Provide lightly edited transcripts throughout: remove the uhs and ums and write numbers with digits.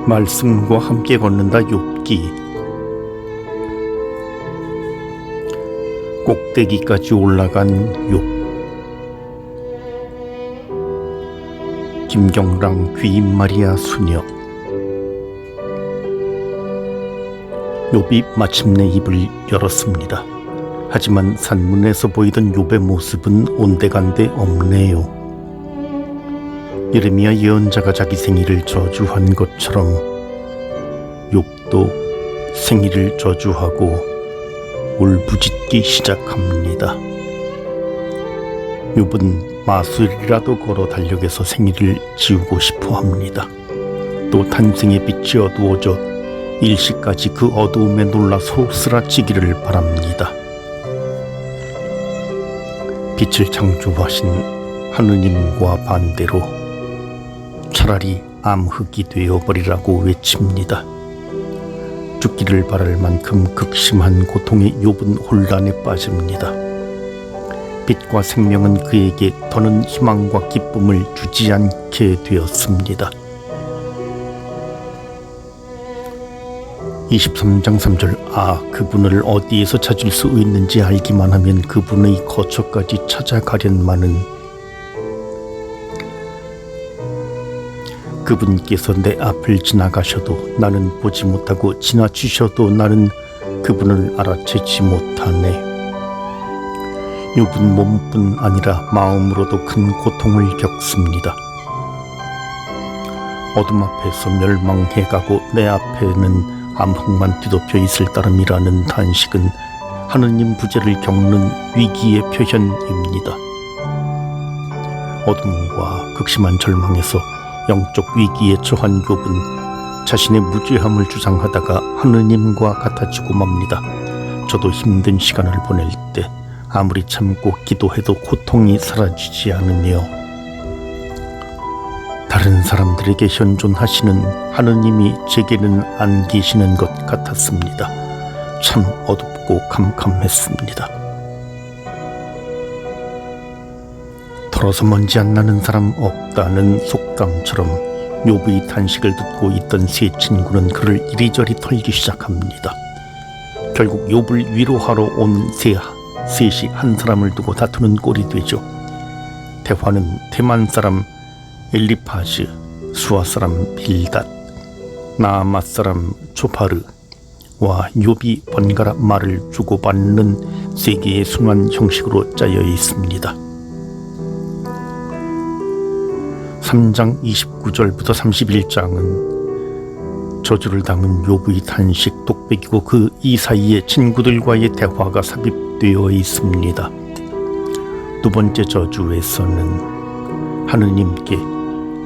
말씀과 함께 걷는다. 욥기. 꼭대기까지 올라간 욥. 김경랑 귀인 마리아 수녀. 욥이 마침내 입을 열었습니다. 하지만 산문에서 보이던 욥의 모습은 온데간데 없네요. 예레미야 예언자가 자기 생일을 저주한 것처럼 욥도 생일을 저주하고 울부짖기 시작합니다. 욥은 마술이라도 걸어 달력에서 생일을 지우고 싶어 합니다. 또 탄생의 빛이 어두워져 일시까지 그 어두움에 놀라 소스라치기를 바랍니다. 빛을 창조하신 하느님과 반대로 차라리 암흑이 되어버리라고 외칩니다. 죽기를 바랄 만큼 극심한 고통에 욥은 혼란에 빠집니다. 빛과 생명은 그에게 더는 희망과 기쁨을 주지 않게 되었습니다. 23장 3절. 그분을 어디에서 찾을 수 있는지 알기만 하면 그분의 거처까지 찾아가련마는 그분께서 내 앞을 지나가셔도 나는 보지 못하고 지나치셔도 나는 그분을 알아채지 못하네. 욥은 몸뿐 아니라 마음으로도 큰 고통을 겪습니다. 어둠 앞에서 멸망해가고 내 앞에는 암흑만 뒤덮여 있을 따름이라는 단식은 하느님 부재를 겪는 위기의 표현입니다. 어둠과 극심한 절망에서 영적 위기에 처한 욥은 자신의 무죄함을 주장하다가 하느님과 같아지고 맙니다. 저도 힘든 시간을 보낼 때 아무리 참고 기도해도 고통이 사라지지 않으며 다른 사람들에게 현존하시는 하느님이 제게는 안 계시는 것 같았습니다. 참 어둡고 캄캄했습니다. 털어서 먼지 안 나는 사람 없다는 속담처럼 욥의 탄식을 듣고 있던 세 친구는 그를 이리저리 털기 시작합니다. 결국 욥을 위로하러 온 셋이 한 사람을 두고 다투는 꼴이 되죠. 대화는 테만 사람 엘리파즈, 수아 사람 빌닷, 나아맛 사람 조파르와 욥이 번갈아 말을 주고받는 세 개의 순환 형식으로 짜여 있습니다. 3장 29절부터 31장은 저주를 당한 욥의 탄식, 독백이고 그 이 사이에 친구들과의 대화가 삽입되어 있습니다. 두 번째 저주에서는 하느님께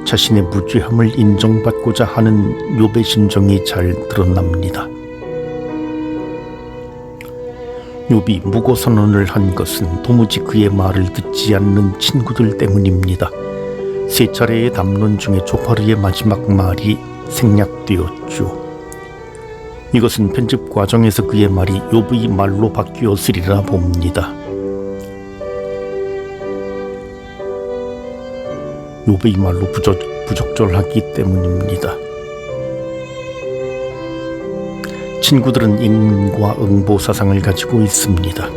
자신의 무죄함을 인정받고자 하는 욥의 심정이 잘 드러납니다. 욥이 무고 선언을 한 것은 도무지 그의 말을 듣지 않는 친구들 때문입니다. 세 차례의 담론 중에 조파르의 마지막 말이 생략되었죠. 이것은 편집 과정에서 그의 말이 욥의 말로 바뀌었으리라 봅니다. 욥의 말로 부적절하기 때문입니다. 친구들은 인과 응보 사상을 가지고 있습니다.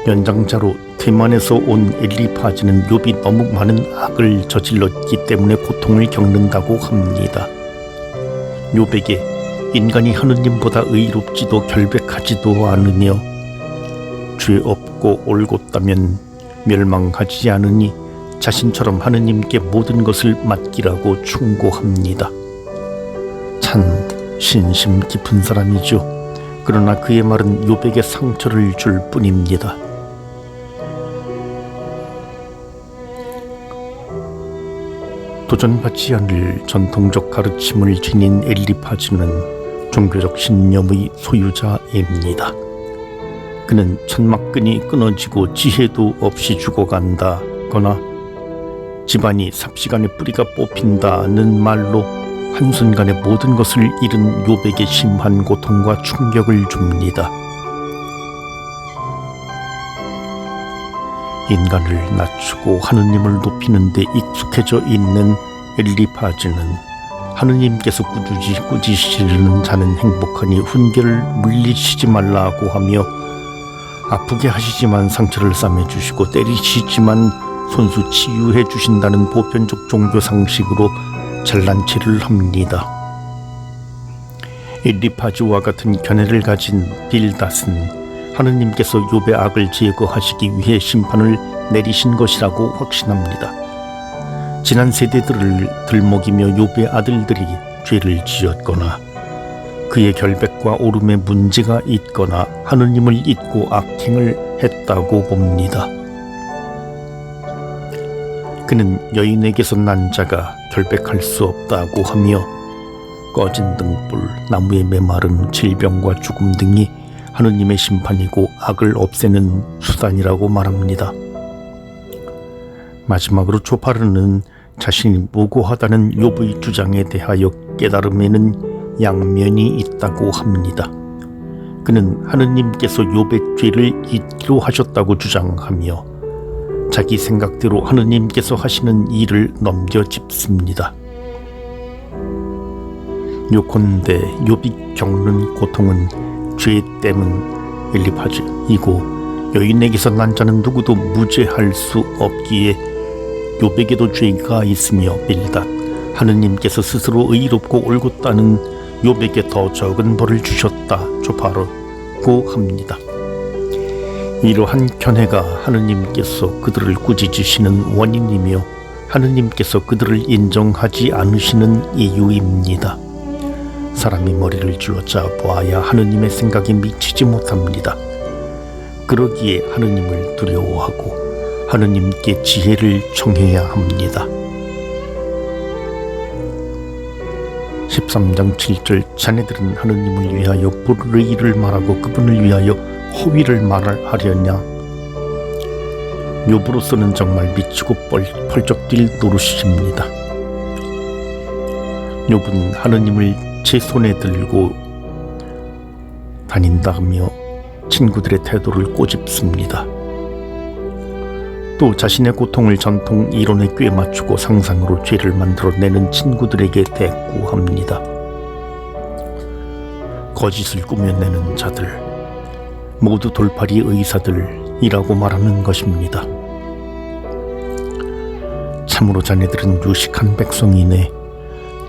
연장자로 테만에서 온 엘리파즈는 욥이 너무 많은 악을 저질렀기 때문에 고통을 겪는다고 합니다. 욥에게 인간이 하느님보다 의롭지도 결백하지도 않으며 죄 없고 올곧다면 멸망하지 않으니 자신처럼 하느님께 모든 것을 맡기라고 충고합니다. 참 신심 깊은 사람이죠. 그러나 그의 말은 욥에게 상처를 줄 뿐입니다. 도전받지 않을 전통적 가르침을 지닌 엘리파즈는 종교적 신념의 소유자입니다. 그는 천막끈이 끊어지고 지혜도 없이 죽어간다거나 집안이 삽시간에 뿌리가 뽑힌다는 말로 한순간에 모든 것을 잃은 욥에게 심한 고통과 충격을 줍니다. 인간을 낮추고 하느님을 높이는 데 익숙해져 있는 엘리파즈는 하느님께서 꾸짖으시는 자는 행복하니 훈계를 물리치지 말라고 하며 아프게 하시지만 상처를 싸매주시고 때리시지만 손수 치유해 주신다는 보편적 종교 상식으로 잘난 체를 합니다. 엘리파즈와 같은 견해를 가진 빌닷은 하느님께서 욥의 악을 제거하시기 위해 심판을 내리신 것이라고 확신합니다. 지난 세대들을 들먹이며 욥의 아들들이 죄를 지었거나 그의 결백과 오름에 문제가 있거나 하느님을 잊고 악행을 했다고 봅니다. 그는 여인에게서 난 자가 결백할 수 없다고 하며 꺼진 등불, 나무의 메마름, 질병과 죽음 등이 하느님의 심판이고 악을 없애는 수단이라고 말합니다. 마지막으로 조파르는 자신이 무고하다는 욥의 주장에 대하여 깨달음에는 양면이 있다고 합니다. 그는 하느님께서 욥의 죄를 잊기로 하셨다고 주장하며 자기 생각대로 하느님께서 하시는 일을 넘겨짚습니다. 요컨대 욥이 겪는 고통은 죄 때문 엘리파즈이고 여인에게서 난 자는 누구도 무죄할 수 없기에 욥에게도 죄가 있으며 빌닷 하느님께서 스스로 의롭고 옳았다는 욥에게 더 적은 벌을 주셨다 조파르고 합니다. 이러한 견해가 하느님께서 그들을 꾸짖으시는 원인이며 하느님께서 그들을 인정하지 않으시는 이유입니다. 사람이 머리를 쥐어짜 보아야 하느님의 생각에 미치지 못합니다. 그러기에 하느님을 두려워하고 하느님께 지혜를 청해야 합니다. 13장 7절 자네들은 하느님을 위하여 불의를 말하고 그분을 위하여 허위를 말하려냐. 욥으로서는 정말 미치고 펄쩍 뛸 노릇입니다. 욥은 하느님을 제 손에 들고 다닌다며 친구들의 태도를 꼬집습니다. 또 자신의 고통을 전통 이론에 꿰맞추고 상상으로 죄를 만들어내는 친구들에게 대꾸합니다. 거짓을 꾸며내는 자들, 모두 돌팔이 의사들이라고 말하는 것입니다. 참으로 자네들은 유식한 백성이네.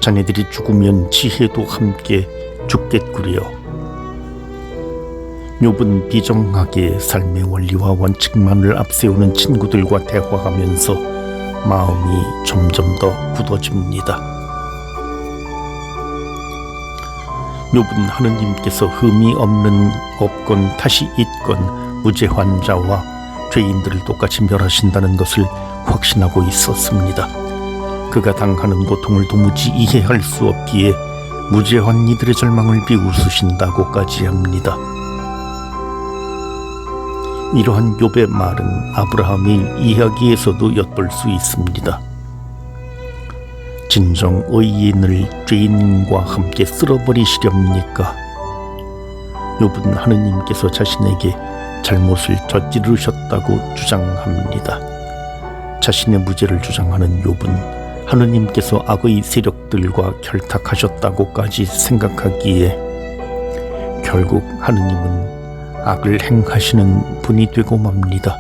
자네들이 죽으면 지혜도 함께 죽겠구려. 욥은 비정하게 삶의 원리와 원칙만을 앞세우는 친구들과 대화하면서 마음이 점점 더 굳어집니다. 욥은 하느님께서 흠이 없건 탓이 있건 무죄 환자와 죄인들을 똑같이 멸하신다는 것을 확신하고 있었습니다. 그가 당하는 고통을 도무지 이해할 수 없기에 무죄한 이들의 절망을 비웃으신다고까지 합니다. 이러한 욥의 말은 아브라함의 이야기에서도 엿볼 수 있습니다. 진정 의인을 죄인과 함께 쓸어버리시렵니까? 욥은 하느님께서 자신에게 잘못을 저지르셨다고 주장합니다. 자신의 무죄를 주장하는 욥은 하느님께서 악의 세력들과 결탁하셨다고까지 생각하기에 결국 하느님은 악을 행하시는 분이 되고 맙니다.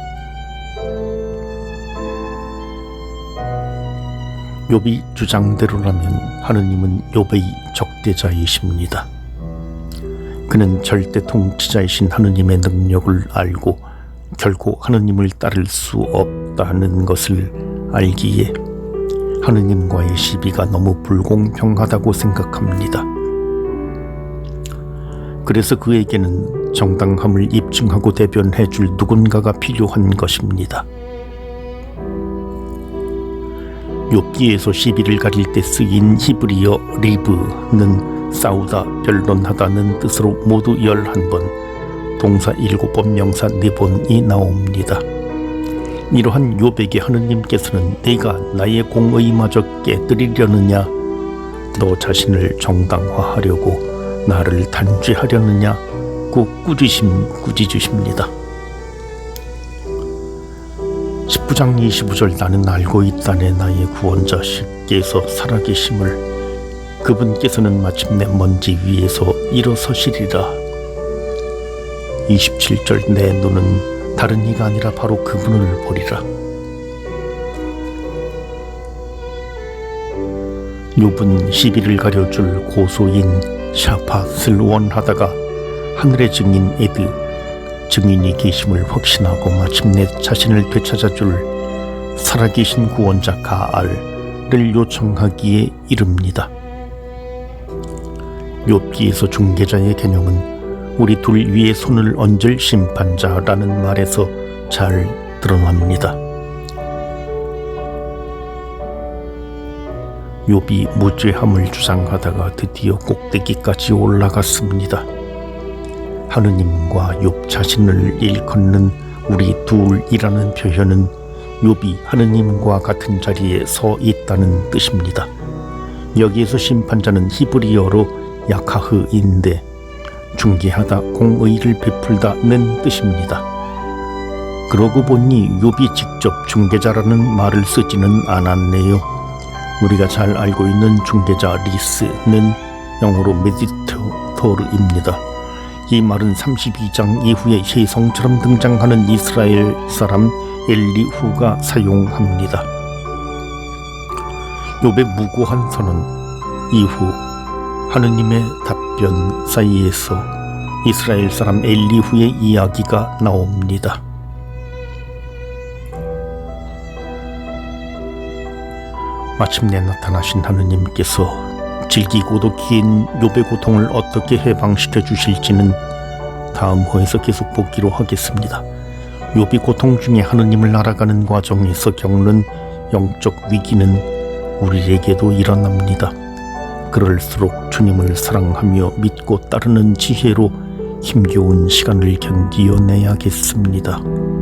욥이 주장대로라면 하느님은 욥의 적대자이십니다. 그는 절대 통치자이신 하느님의 능력을 알고 결코 하느님을 따를 수 없다는 것을 알기에 하느님과의 시비가 너무 불공평하다고 생각합니다. 그래서 그에게는 정당함을 입증하고 대변해 줄 누군가가 필요한 것입니다. 욥기에서 시비를 가릴 때 쓰인 히브리어 리브는 싸우다, 변론하다는 뜻으로 모두 11번, 동사 7번, 명사 4번이 나옵니다. 이러한 욥에게 하느님께서는 내가 나의 공의마저 깨뜨리려느냐, 너 자신을 정당화하려고 나를 단죄하려느냐고 꾸짖으십니다. 19장 25절 나는 알고 있다네 나의 구원자께서 살아계심을 그분께서는 마침내 먼지 위에서 일어서시리라. 27절 내 눈은 다른 이가 아니라 바로 그분을 보리라. 욥은 시비를 가려줄 고소인 샤팟을 원하다가 하늘의 증인 에드, 증인이 계심을 확신하고 마침내 자신을 되찾아줄 살아계신 구원자 가알을 요청하기에 이릅니다. 욥기에서 중개자의 개념은 우리 둘 위에 손을 얹을 심판자라는 말에서 잘 드러납니다. 욥이 무죄함을 주장하다가 드디어 꼭대기까지 올라갔습니다. 하느님과 욥 자신을 일컫는 우리 둘이라는 표현은 욥이 하느님과 같은 자리에 서 있다는 뜻입니다. 여기에서 심판자는 히브리어로 야카흐인데 중개하다 공의를 베풀다는 뜻입니다. 그러고 보니 욥이 직접 중개자라는 말을 쓰지는 않았네요. 우리가 잘 알고 있는 중개자 리스는 영어로 메디터르입니다. 이 말은 32장 이후에 혜성처럼 등장하는 이스라엘 사람 엘리후가 사용합니다. 욥의 무고한 선언 이후 하느님의 답변 사이에서 이스라엘 사람 엘리후의 이야기가 나옵니다. 마침내 나타나신 하느님께서 질기고도 긴 욥의 고통을 어떻게 해방시켜 주실지는 다음 호에서 계속 보기로 하겠습니다. 욥이 고통 중에 하느님을 알아가는 과정에서 겪는 영적 위기는 우리에게도 일어납니다. 그럴수록 주님을 사랑하며 믿고 따르는 지혜로 힘겨운 시간을 견디어내야겠습니다.